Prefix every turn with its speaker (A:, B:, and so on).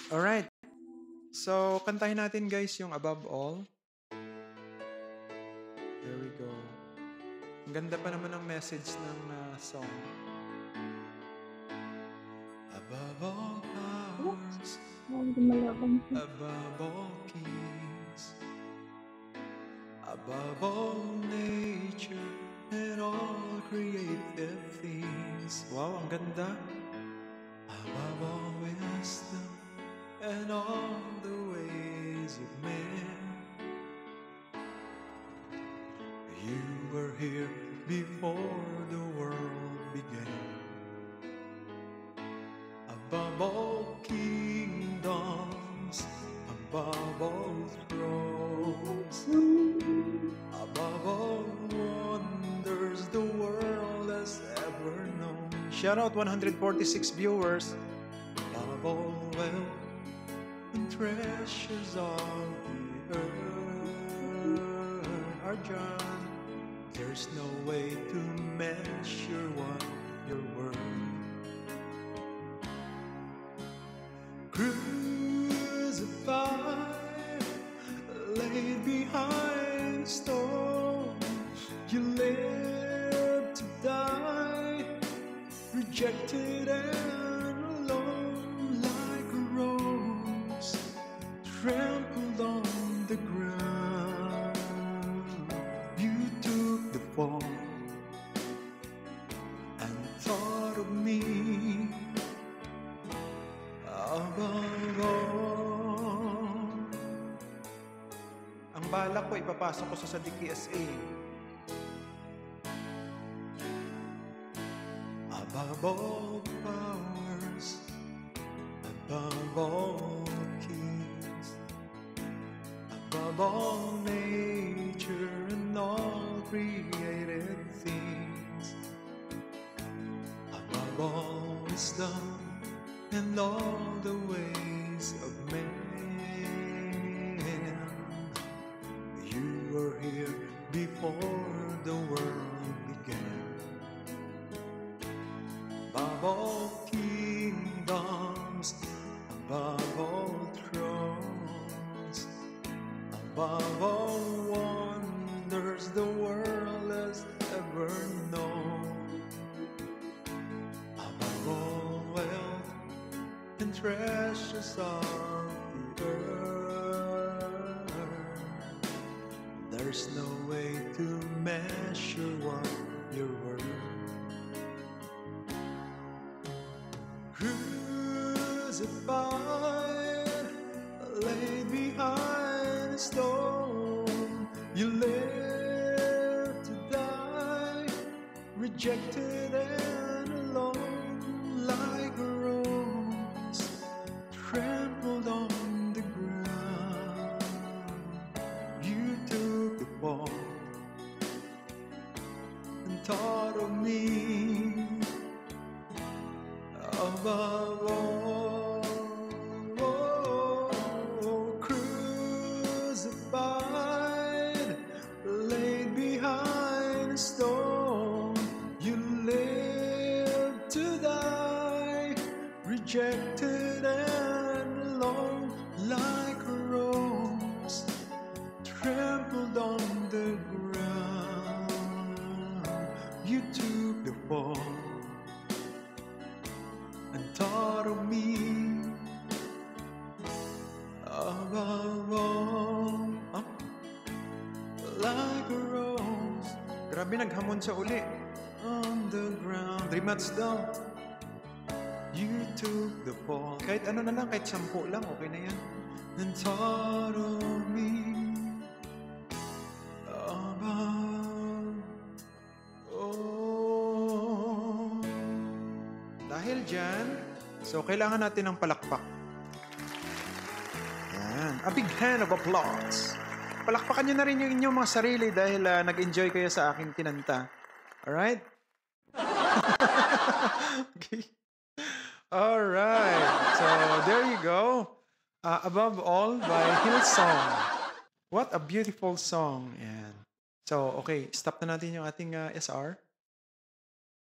A: Alright. So, kantahin natin guys yung Above All. There we go. Ang ganda pa naman ang message ng song. Above all powers, above all kings, above all nature and all created things. Wow, ang ganda. Above all wisdom and all the ways of man. You were here before the world began. Above all kingdoms, above all thrones, above all wonders the world has ever known. Shout out 146 viewers. Above all wealth and treasures of the earth are John. There's no way to measure what you're worth. Crucified, laid behind a stone, you lived to die, rejected and alone like a rose, trampled on the ground. You took the fall and thought of me above all. Ang balak ko, ipapasok ko sa DKSA. Above all powers, above all kings, above all nature and all created things, above all wisdom and all the ways of man. You were here before the world began. Above all kingdoms, above all thrones, above all wonders the world has ever known, above all wealth and treasures of the earth, there's no way to measure what you're worth. Crucified, laid behind a stone, you lived to die, rejected and alone like a rose, trampled on the ground. You took the fall and thought of me above all. Crucified, laid behind a stone, you lived to die, rejected and alone like a rose, trampled on the ground. You took the fall and thought of me above all. Like a rose. Grabe, naghamon siya uli. On the ground. 3 months daw. You took the fall. Kahit ano na lang, kahit 10 lang, okay na yan. And thought of me above all. Dahil dyan, so kailangan natin ng palakpak. Yan. A big hand of applause. Palakpakan nyo na rin yung inyong mga sarili dahil nag-enjoy kayo sa aking kinanta. Alright? Okay. Alright. So, there you go. Above All by Hillsong. What a beautiful song. Yan. So, okay. Stop na natin yung ating SR.